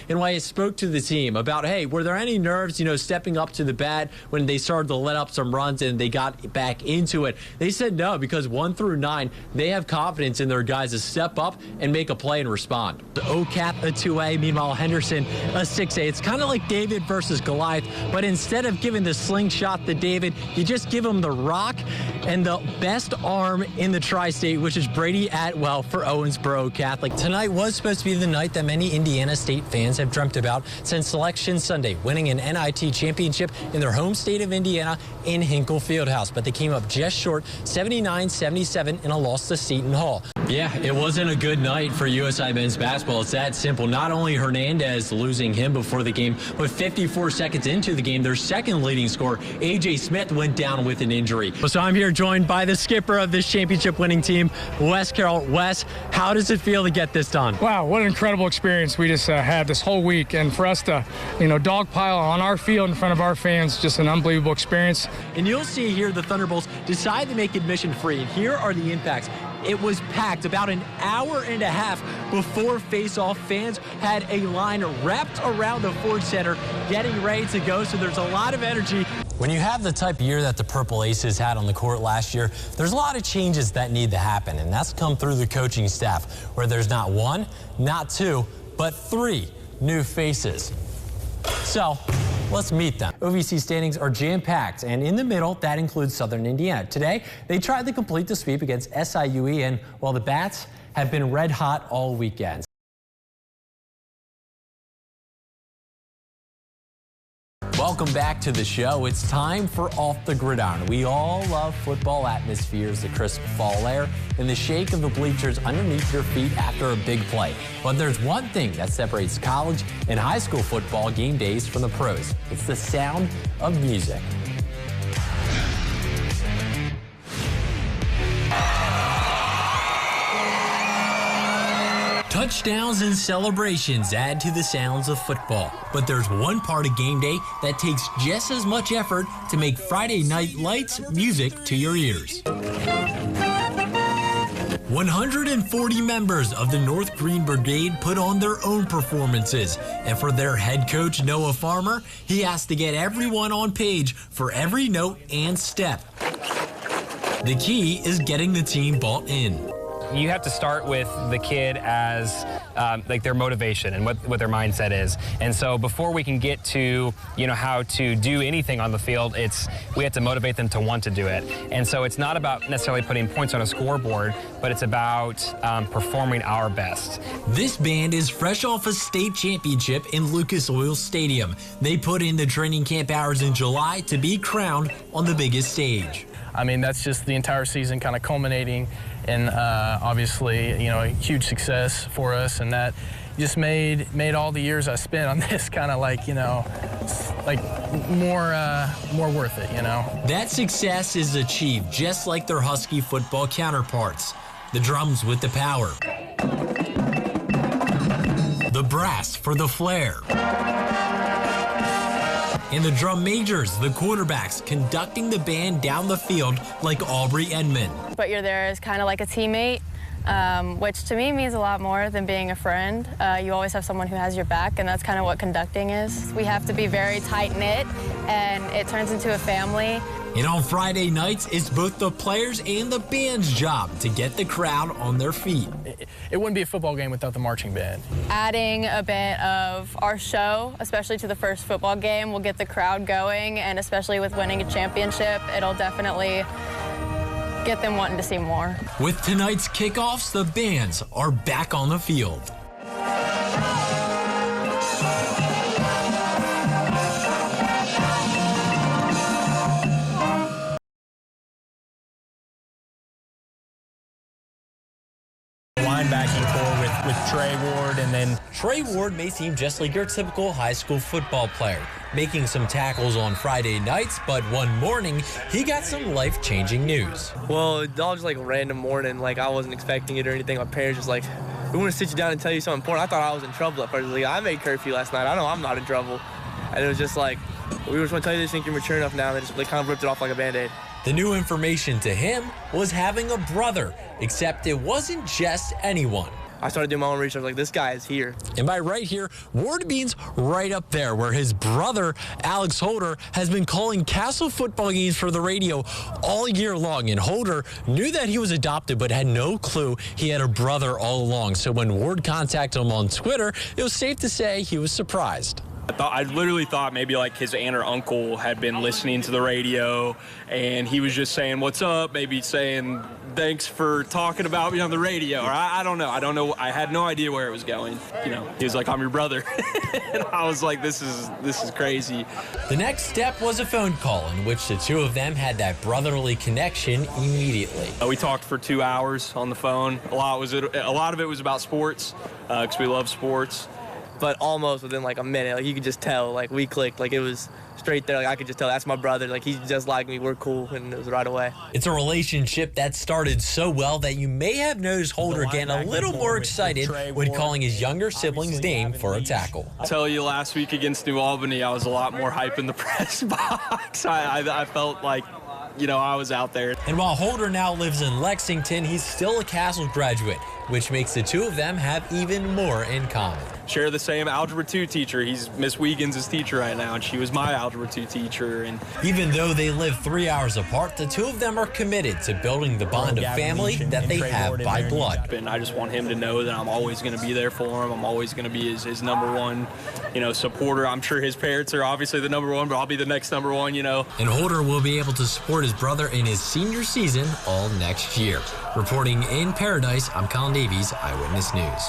And when I spoke to the team about, hey, were there any nerves, stepping up to the bat when they started to let up some runs and they got back into it? They said no, because 1 through 9, they have confidence in their guys to step up and make a play and respond. OCAP a 2A, meanwhile Henderson a 6A. It's kind of like David versus Goliath, but instead of giving the slingshot to David, you just give him the rock and the best arm in the tri-state, which is Brady Atwell for Owensboro Catholic. Tonight was supposed to be the night that many Indiana State fans have dreamt about since Selection Sunday, winning an NIT championship in their home state of Indiana in Hinkle Fieldhouse, but they came up just short, 79-77 in a loss to Seton Hall. Yeah, it wasn't a good night for USI men's basketball. It's that simple. Not only Hernandez losing him before the game, but 54 seconds into the game, their second leading scorer, A.J. Smith, went down with an injury. So I'm here joined by the skipper of this championship-winning team, Wes Carroll. Wes, how does it feel to get this done? Wow, what an incredible experience we just had this whole week. And for us to, dogpile on our field in front of our fans, just an unbelievable experience. And you'll see here the Thunderbolts decide to make admission free. And here are the impacts. It was packed about an hour and a half before face-off. Fans had a line wrapped around the Ford Center getting ready to go, so there's a lot of energy. When you have the type of year that the Purple Aces had on the court last year, there's a lot of changes that need to happen, and that's come through the coaching staff, where there's not 1, not 2, but 3 new faces. So let's meet them. OVC standings are jam-packed, and in the middle, that includes Southern Indiana. Today, they tried to complete the sweep against SIUE, and while the Bats have been red hot all weekend. Welcome back to the show. It's time for Off the Gridiron. We all love football atmospheres, the crisp fall air, and the shake of the bleachers underneath your feet after a big play. But there's one thing that separates college and high school football game days from the pros. It's the sound of music. Touchdowns and celebrations add to the sounds of football. But there's one part of game day that takes just as much effort to make Friday Night Lights music to your ears. 140 members of the North Green Brigade put on their own performances. And for their head coach, Noah Farmer, he has to get everyone on page for every note and step. The key is getting the team bought in. You have to start with the kid as like their motivation and what their mindset is. And so before we can get to, how to do anything on the field, we have to motivate them to want to do it. And so it's not about necessarily putting points on a scoreboard, but it's about performing our best. This band is fresh off a state championship in Lucas Oil Stadium. They put in the training camp hours in July to be crowned on the biggest stage. I mean, that's just the entire season kind of culminating in obviously, a huge success for us, and that just made all the years I spent on this kind of like, more worth it, That success is achieved just like their Husky football counterparts. The drums with the power. The brass for the flair. And the drum majors, the quarterbacks, conducting the band down the field like Aubrey Edmond. But you're there as kind of like a teammate, which to me means a lot more than being a friend. You always have someone who has your back, and that's kind of what conducting is. We have to be very tight-knit, and it turns into a family. And on Friday nights, it's both the players and the band's job to get the crowd on their feet. It wouldn't be a football game without the marching band. Adding a bit of our show, especially to the first football game, will get the crowd going, and especially with winning a championship, it'll definitely get them wanting to see more. With tonight's kickoffs, the bands are back on the field. Back and forth with Trey Ward, and then Trey Ward may seem just like your typical high school football player, making some tackles on Friday nights, but one morning he got some life-changing news. Well, it all just like a random morning, like I wasn't expecting it or anything. My parents just like, we want to sit you down and tell you something important. I thought I was in trouble at first. Like, I made curfew last night. I know I'm not in trouble. And it was just like, we just want to tell you this, think you're mature enough now. And they kind of ripped it off like a Band-Aid. The new information to him was having a brother, except it wasn't just anyone. I started doing my own research, like, this guy is here. And by right here, Ward means right up there, where his brother, Alex Holder, has been calling Castle football games for the radio all year long. And Holder knew that he was adopted, but had no clue he had a brother all along. So when Ward contacted him on Twitter, it was safe to say he was surprised. I literally thought maybe like his aunt or uncle had been listening to the radio and he was just saying, "What's up?" Maybe saying, "Thanks for talking about me on the radio." Or I don't know. I had no idea where it was going. You know, he was like, "I'm your brother." And I was like, this is crazy. The next step was a phone call in which the two of them had that brotherly connection immediately. We talked for 2 hours on the phone. A lot of it was about sports because we love sports. But almost within like a minute, like you could just tell, like we clicked, like it was straight there. Like I could just tell that's my brother. Like he's just like me. We're cool, and it was right away. It's a relationship that started so well that you may have noticed Holder getting a little more excited when calling his younger sibling's name for a tackle. I tell you, last week against New Albany, I was a lot more hype in the press box. I felt like, you know, I was out there. And while Holder now lives in Lexington, he's still a Castle graduate, which makes the two of them have even more in common. Share the same Algebra 2 teacher. He's Miss Wiegans' teacher right now, and she was my Algebra 2 teacher. And even though they live 3 hours apart, the two of them are committed to building the bond of family that they have by blood. And I just want him to know that I'm always going to be there for him. I'm always going to be his number one, you know, supporter. I'm sure his parents are obviously the number one, but I'll be the next number one, you know. And Holder will be able to support his brother in his senior season all next year. Reporting in Paradise, I'm Collin Davies, Eyewitness News.